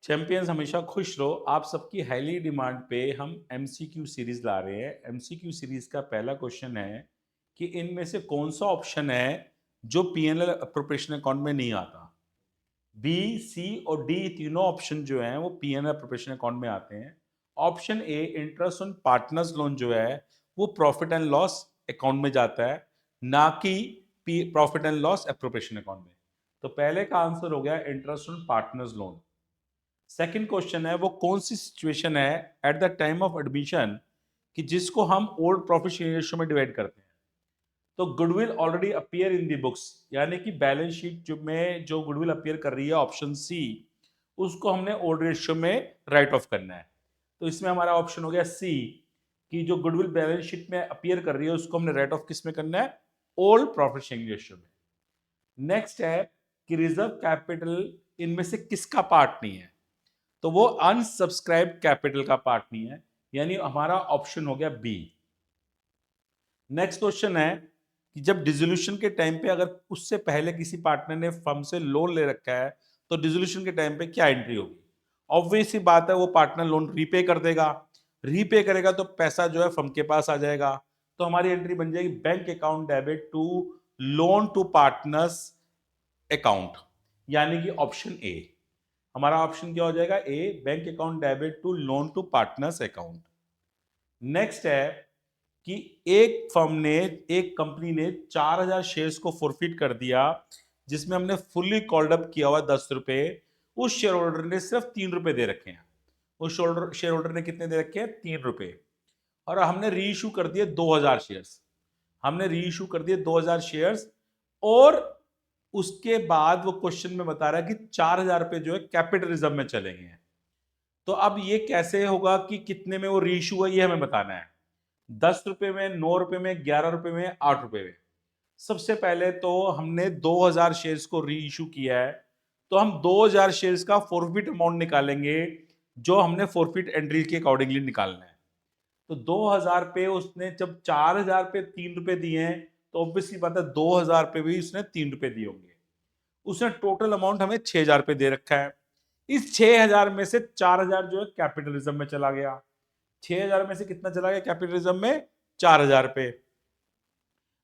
Champions हमेशा खुश रहो। आप सबकी हाईली डिमांड पे हम एमसीक्यू सीरीज ला रहे हैं। एमसीक्यू सीरीज का पहला क्वेश्चन है कि इनमें से कौन सा ऑप्शन है जो पीएनएल अप्रोप्रिएशन अकाउंट में नहीं आता। बी, सी और डी तीनों ऑप्शन जो हैं वो पीएनएल अप्रोप्रिएशन अकाउंट में आते हैं। Option A interest on partners loan जो है वो प्रॉफिट एंड लॉस अकाउंट में जाता है, ना कि profit and loss appropriation account में। तो पहले का आंसर हो गया interest on partners loan. Second question है वो कौन सी सिचुएशन है at the time of admission कि जिसको हम ओल्ड प्रॉफिट शेयरिंग रेशियो में डिवाइड करते हैं। तो goodwill already appear in the books, यानी कि बैलेंस शीट जो गुडविल अपीयर कर रही है ऑप्शन सी, उसको हमने ओल्ड रेशियो में राइट ऑफ करना है। तो इसमें हमारा ऑप्शन हो गया सी कि जो गुडविल बैलेंस शीट में अपीयर कर रही है उसको हमने राइट ऑफ किस में करना है, ओल्ड प्रॉफिट शेयरिंग रेशियो में। नेक्स्ट है कि रिजर्व कैपिटल इनमें से किसका पार्ट नहीं है, तो वो अनसब्सक्राइब कैपिटल का पार्ट नहीं है, यानी हमारा ऑप्शन हो गया बी। नेक्स्ट क्वेश्चन है कि जब डिसोल्यूशन के टाइम पे अगर उससे पहले किसी पार्टनर ने फर्म से लोन ले रखा है तो डिसोल्यूशन के टाइम पे क्या एंट्री होगी। ऑब्वियस सी बात है वो पार्टनर लोन रीपे कर देगा। रीपे करेगा तो पैसा जो है फर्म के पास आ जाएगा। तो हमारी एंट्री बन जाएगी bank account debit to loan to partners account, यानी कि ऑप्शन ए। हमारा ऑप्शन क्या हो जाएगा, A, bank account debit to loan to partners account. Next है कि एक कंपनी ने 4,000 शेयर्स को फॉरफिट कर दिया, जिसमें हमने फुल्ली कॉल्ड अप किया हुआ 10 रुपए। उस शेयर होल्डर ने सिर्फ 3 रुपए दे रखे हैं। उस शेयर होल्डर ने कितने दे रखे हैं, 3 रुपए। और हमने री इशू कर दिए 2,000 शेयर्स। हमने री इशू कर दिए 2,000 शेयर्स। और उसके बाद वो क्वेश्चन में बता रहा है कि 4,000 रुपए जो है कैपिटल रिजर्व में चले गए हैं। तो अब ये कैसे होगा कि कितने में वो री इशू है, ये हमें बताना है। 10 रुपए में, 9 रुपए में, 11 रुपए में, 8 रुपए में। सबसे पहले तो हमने 2,000 शेयर्स को री इशू किया है, तो हम 2,000 शेयर्स का फॉरफिट अमाउंट निकालेंगे, जो हमने फॉरफिट एंट्री के अकॉर्डिंगली निकालना है। तो 2,000 पे उसने जब 4,000 पे 3 रुपए दिए हैं, तो ऑब्वियसली बात है 2,000 पे भी उसने 3 रुपए दिए होंगे। उसने टोटल अमाउंट हमें 6,000 पे दे रखा है। इस 6,000 में से 4,000 जो है कैपिटलिज्म में चला गया। 6,000 में से कितना चला गया कैपिटलिज्म में, 4,000 पे।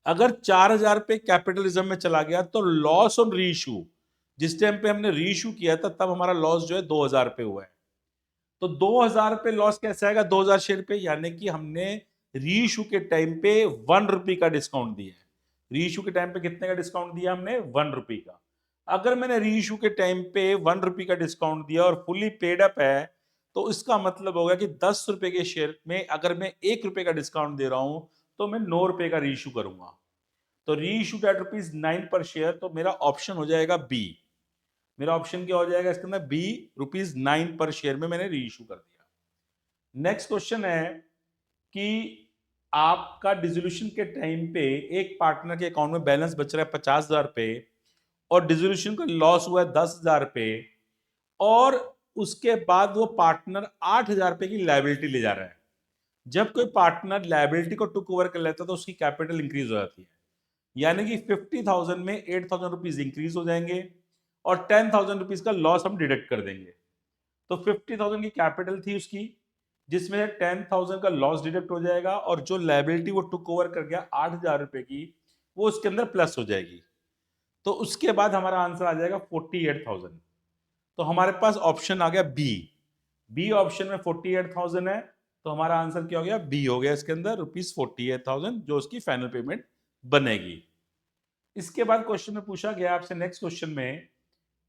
अगर 4,000 पे कैपिटलिज्म में चला गया तो लॉस ऑन री इशू, जिस टाइम पे हमने री इशू किया था तब हमारा लॉस जो है 2,000 पे हुआ है। तो 2,000 पे लॉस कैसे आएगा, 2,000 शेयर पे, यानी कि हमने री इशू के टाइम पे 1 रुपए का डिस्काउंट दिया है। री इशू के टाइम पे कितने का डिस्काउंट दिया हमने, 1 रुपए का। अगर मैंने री इशू के टाइम पे 1 रुपए का डिस्काउंट दिया और फुली पेड अप है, तो इसका मतलब होगा कि 10 रुपए के शेयर में अगर मैं 1 रुपए का डिस्काउंट दे रहा हूं तो मैं 9 रुपए का री इशू करूंगा। तो री इशूड एट ₹9 पर शेयर, तो मेरा ऑप्शन हो जाएगा बी। मेरा ऑप्शन क्या हो जाएगा इसके अंदर, बी, ₹9 पर शेयर में मैंने री इशू कर दिया। नेक्स्ट क्वेश्चन है कि आपका डिसोल्यूशन के टाइम पे एक पार्टनर के अकाउंट में बैलेंस बच रहा है 50,000 पे, और डिसोल्यूशन का लॉस हुआ है 10,000 पे, और उसके बाद वो पार्टनर 8,000 पे की लायबिलिटी ले जा रहा है। जब कोई पार्टनर लायबिलिटी को टुक ओवर कर लेता है तो उसकी कैपिटल इंक्रीज हो जाती है, यानी कि 50,000 में 8,000 रुपीज इंक्रीज हो जाएंगे और 10,000 रुपीज का लॉस हम डिडक्ट कर देंगे। तो 50,000 की कैपिटल थी उसकी, जिसमें से 10,000 का लॉस डिडक्ट हो जाएगा, और जो लायबिलिटी वो टुक ओवर कर गया 8,000 रुपए की, वो उसके अंदर प्लस हो जाएगी। तो उसके बाद हमारा आंसर आ जाएगा 48,000। तो हमारे पास ऑप्शन आ गया बी। बी ऑप्शन में 48,000 है, तो हमारा आंसर क्या हो गया, बी हो गया। इसके अंदर ₹48,000 जो उसकी फाइनल पेमेंट बनेगी। इसके बाद क्वेश्चन में पूछा गया आपसे नेक्स्ट क्वेश्चन में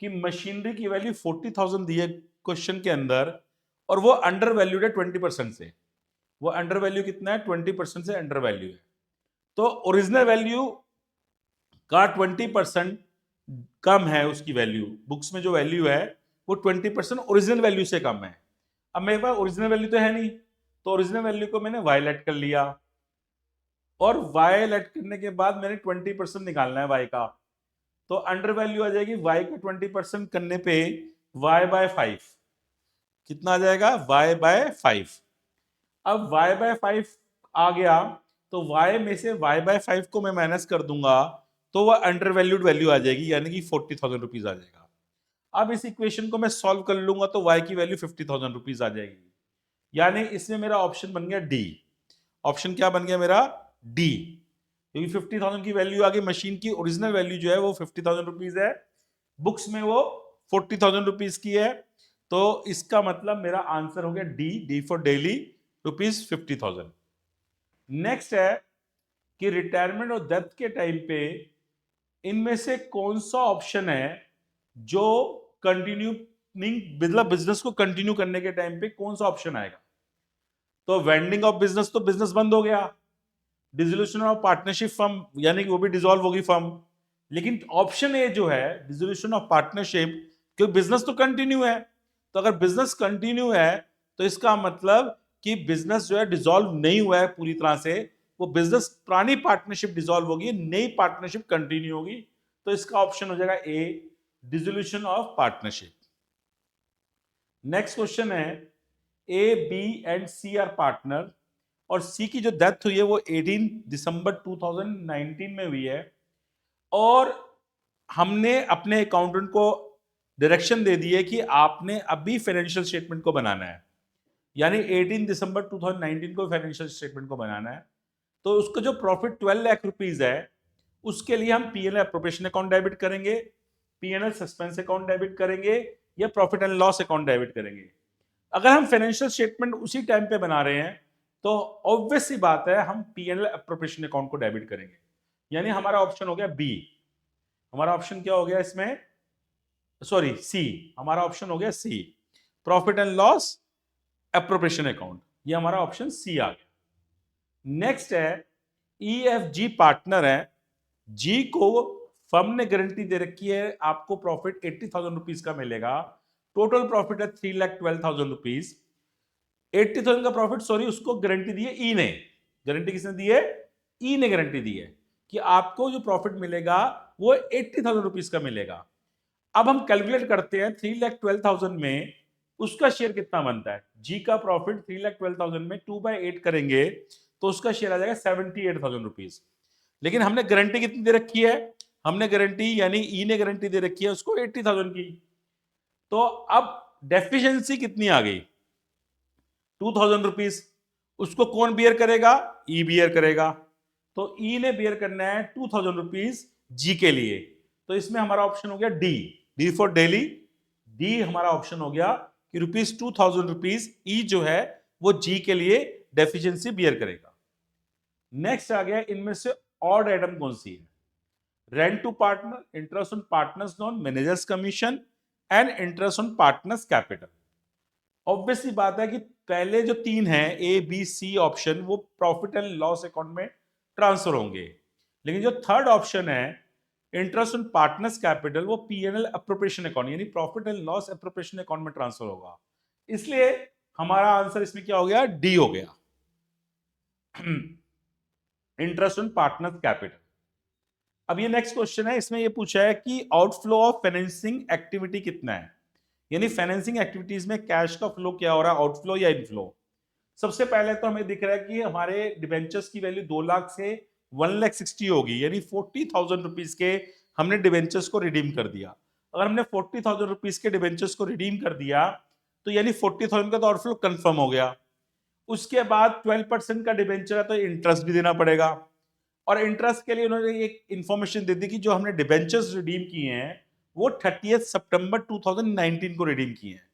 कि मशीनरी की वैल्यू 40,000 दी है क्वेश्चन के अंदर, और वो अंडर वैल्यूड है 20% से। वो अंडर वैल्यू कितना है, 20% से अंडर वैल्यू है। तो ओरिजिनल वैल्यू का 20% कम है उसकी वैल्यू, बुक्स में जो वैल्यू है वो 20% ओरिजिनल वैल्यू से कम है। अब मेरे पास ओरिजिनल वैल्यू तो है नहीं, तो ओरिजिनल वैल्यू को मैंने वायलेट कर लिया, और वायलेट करने के बाद मैंने 20% निकालना है वाई का। तो अंडर वैल्यू आ जाएगी वाई का 20% करने पे y/5। कितना आ जाएगा, y/5। अब y/5 आ गया, तो y में से y/5 को मैं माइनस कर दूंगा, तो वह अंडर वैल्यूड वैल्यू आ जाएगी, यानी कि 40,000 रुपीज आ जाएगा। अब इस इक्वेशन को मैं सॉल्व कर लूंगा तो y की वैल्यू 50,000 रुपीज आ जाएगी, यानी इसमें मेरा ऑप्शन बन गया डी। ऑप्शन क्या बन गया मेरा? डी, क्योंकि 50,000 की वैल्यू आ गई, मशीन की ओरिजिनल वैल्यू जो है वो 50,000 रुपीज है, बुक्स में वो 40,000 रुपीज की है, तो इसका मतलब मेरा आंसर हो गया D, D for daily, rupees 50,000। Next है कि रिटायरमेंट और डेथ के टाइम पे इनमें से कौन सा ऑप्शन है जो कंटिन्यू, मतलब बिजनेस को कंटिन्यू करने के टाइम पे कौन सा ऑप्शन आएगा? तो वेंडिंग ऑफ बिजनेस, तो बिजनेस बंद हो गया, डिसोल्यूशन ऑफ पार्टनरशिप फर्म, यानी कि वो भी डिसॉल्व होगी फर्म। लेकिन ऑप्शन ए जो है डिसोल्यूशन ऑफ पार्टनरशिप, क्योंकि बिजनेस तो कंटिन्यू है, तो अगर बिजनेस कंटिन्यू है तो इसका मतलब कि बिजनेस जो है डिसॉल्व नहीं हुआ है पूरी तरह से, वो बिजनेस, पुरानी पार्टनरशिप डिसॉल्व होगी, नई पार्टनरशिप कंटिन्यू होगी, तो इसका ऑप्शन हो जाएगा A, dissolution of partnership. Next question है, A, B and C are partner, और सी की जो डेथ हुई है वो 18 दिसंबर 2019 में हुई है, और हमने अपने अकाउंटेंट को डायरेक्शन दे दी है कि आपने अभी फाइनेंशियल स्टेटमेंट को बनाना है, यानी 18 दिसंबर 2019 को फाइनेंशियल स्टेटमेंट को बनाना है। तो उसका जो प्रॉफिट 12 लाख रुपीज है, उसके लिए हम पीएनएल एप्रोप्रिएशन अकाउंट डेबिट करेंगे, पीएनएल सस्पेंस अकाउंट डेबिट करेंगे, या profit and loss account debit करेंगे। अगर हम फाइनेंशियल स्टेटमेंट उसी टाइम पे बना रहे हैं तो ऑब्वियस सी बात है हम पीएनएल एप्रोप्रिएशन अकाउंट को डेबिट करेंगे, यानी हमारा ऑप्शन हो गया बी। हमारा ऑप्शन क्या हो गया इसमें? Sorry, C. हमारा ऑप्शन हो गया C, profit and loss appropriation account, ये हमारा ऑप्शन सी आ गया। नेक्स्ट है, ई एफ जी पार्टनर है, जी को फर्म ने गारंटी दे रखी है आपको प्रॉफिट 80,000 रुपीज का मिलेगा, टोटल प्रॉफिट है 3,12,000 रुपीज। 80,000 का प्रॉफिट, सॉरी, उसको गारंटी दी है ई ने। गारंटी किसने दी है? ई ने गारंटी दी है कि आपको जो प्रॉफिट मिलेगा वो 80,000 रुपीज का मिलेगा। अब हम कैलकुलेट करते हैं 3,12,000 में उसका शेयर कितना बनता है। जी का प्रॉफिट 3,12,000 में 2/8 करेंगे तो उसका शेयर आ जाएगा 78,000 रुपीज। लेकिन हमने गारंटी कितनी दे रखी है? हमने गारंटी, यानी ई ने गारंटी दे रखी है उसको 80,000 की। तो अब डेफिशिएंसी कितनी आ गई? 2,000 रुपीज। उसको कौन बियर करेगा? ई बियर करेगा। तो ई ने बियर करना है 2,000 रुपीज जी के लिए, तो इसमें हमारा ऑप्शन हो गया D, D for daily. D हमारा ऑप्शन हो गया कि रुपीज 2,000 रुपीज ई जो है वो जी के लिए डेफिशिएंसी बियर करेगा। नेक्स्ट आ गया, इनमें से ऑड आइटम कौन सी है? Rent to partner, interest on partners loan, managers commission and interest on partners capital. Obviously बात है कि पहले जो तीन हैं, ए बी सी ऑप्शन, वो प्रॉफिट एंड लॉस अकाउंट में ट्रांसफर होंगे, लेकिन जो थर्ड ऑप्शन है इंटरेस्ट ऑन पार्टनर्स कैपिटल, वो पीएनएल एप्रोप्रिएशन अकाउंट, यानी profit and loss appropriation account में ट्रांसफर होगा। इसलिए हमारा आंसर इसमें क्या हो गया? डी हो गया, इंटरेस्ट ऑन पार्टनर्स कैपिटल। अब ये नेक्स्ट क्वेश्चन है, इसमें ये पूछा है कि आउटफ्लो ऑफ फाइनेंसिंग एक्टिविटी कितना है, यानी फाइनेंसिंग एक्टिविटीज में कैश का फ्लो क्या हो रहा है, आउटफ्लो या इनफ्लो। सबसे पहले तो हमें दिख रहा है कि हमारे डिबेंचर्स की वैल्यू 2 लाख से 1,60,000 होगी, यानी 40,000 रुपीज के हमने डिबेंचर्स को रिडीम कर दिया। अगर हमने 40,000 रुपीज के डिबेंचर्स को रिडीम कर दिया तो यानी 40,000 का तो आउटफ्लो कंफर्म हो गया। उसके बाद 12% का डिबेंचर है तो इंटरेस्ट भी देना पड़ेगा, और इंटरेस्ट के लिए उन्होंने एक इंफॉर्मेशन दे दी कि जो हमने डिबेंचर्स रिडीम किए हैं वो 30 सितंबर 2019 को रिडीम किए हैं।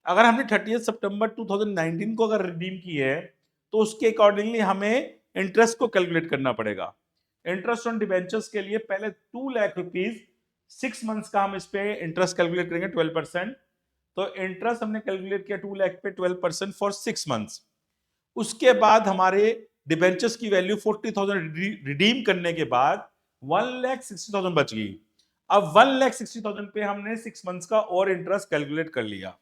अगर हमने 30 सितंबर 2019 को अगर रिडीम किए है तो उसके अकॉर्डिंगली हमें इंटरेस्ट को कैलकुलेट करना पड़ेगा। इंटरेस्ट ऑन डिबेंचर्स के लिए पहले 2 लाख रुपीज 6 मंथ्स का हम इस पे इंटरेस्ट कैलकुलेट करेंगे 12%। तो इंटरेस्ट हमने कैलकुलेट किया 2 लाख पे 12% फॉर 6 मंथ्स। उसके बाद हमारे डिबेंचर्स की वैल्यू 40,000 रिडीम करने के बाद 1,60,000 बच गई। अब 1,60,000 पे हमने 6 मंथ्स का और इंटरेस्ट कैलकुलेट कर लिया।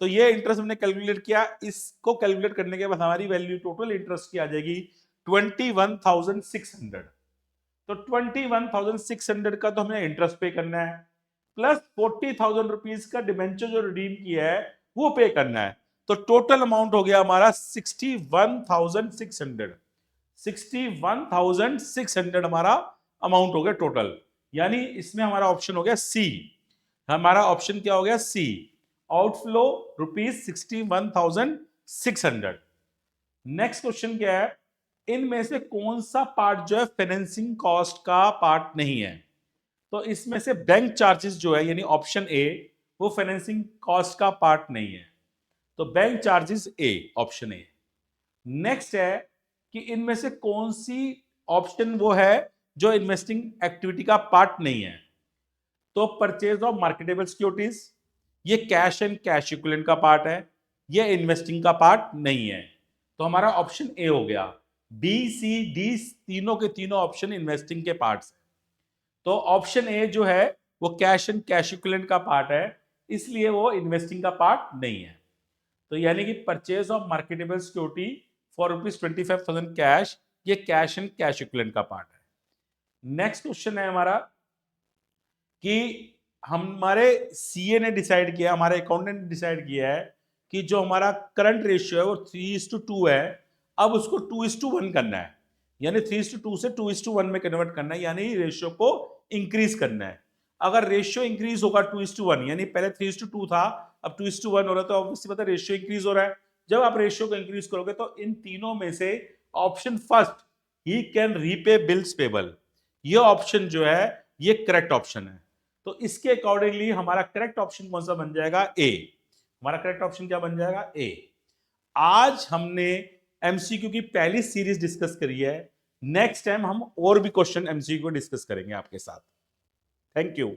तो ये इंटरेस्ट हमने कैलकुलेट किया, इसको कैलकुलेट करने के बाद हमारी वैल्यू टोटल इंटरेस्ट की आ जाएगी 21,600। तो 21,600 का तो हमें इंटरेस्ट पे करना है, प्लस 40,000 रुपीज का डिबेंचर जो रिडीम किया है वो पे करना है। तो टोटल अमाउंट हो गया हमारा 61,600। 61,600 हमारा अमाउंट हो गया टोटल, यानी इसमें हमारा ऑप्शन हो गया सी, हमारा ऑप्शन क्या हो गया? सी, आउटफ्लो ₹61,600। नेक्स्ट क्वेश्चन क्या है? इनमें से कौन सा पार्ट जो है फाइनेंसिंग कॉस्ट का पार्ट नहीं है? तो इसमें से बैंक चार्जेस जो है, यानी ऑप्शन ए, वो फाइनेंसिंग कॉस्ट का पार्ट नहीं है। तो bank charges A, option A. Next है कि इनमें से कौन सी ऑप्शन वो है जो इन्वेस्टिंग एक्टिविटी का पार्ट नहीं है? तो परचेज ऑफ मार्केटेबल सिक्योरिटीज, ये कैश एंड कैश इक्विवेलेंट का पार्ट है, ये इन्वेस्टिंग का पार्ट नहीं है। तो हमारा ऑप्शन ए हो गया। बी, सी, डी तीनों के तीनों ऑप्शन इन्वेस्टिंग के पार्ट्स हैं। तो ऑप्शन ए जो है वो कैश एंड कैश इक्विवेलेंट का पार्ट है, इसलिए वो इन्वेस्टिंग का पार्ट नहीं है। तो यानी कि purchase of marketable security for ₹25,000 cash, ये कैश एंड कैश इक्विवेलेंट का पार्ट है। नेक्स्ट क्वेश्चन है हमारा कि हमारे सीए ने डिसाइड किया, हमारे अकाउंटेंट ने डिसाइड किया है कि जो हमारा करंट रेशियो है वो 3:2 है, अब उसको 2:1 करना है, यानी 3:2 से 2:1 में कन्वर्ट करना है, यानी रेशियो को इंक्रीज करना है। अगर रेशियो इंक्रीज होगा 2:1, यानी पहले 3:2 था, अब 2:1 हो रहा है, तो ऑब्वियसली पता है रेशियो इंक्रीज हो रहा है। जब आप रेशियो को इंक्रीज करोगे तो इन तीनों में से option first, he can repay bills payable, ये ऑप्शन जो है ये करेक्ट ऑप्शन है। तो इसके अकॉर्डिंगली हमारा करेक्ट ऑप्शन कौन सा बन जाएगा? ए। हमारा करेक्ट ऑप्शन क्या बन जाएगा? ए। आज हमने एमसीक्यू की पहली सीरीज डिस्कस करी है। नेक्स्ट टाइम हम और भी क्वेश्चन एमसीक्यू को डिस्कस करेंगे आपके साथ। Thank you.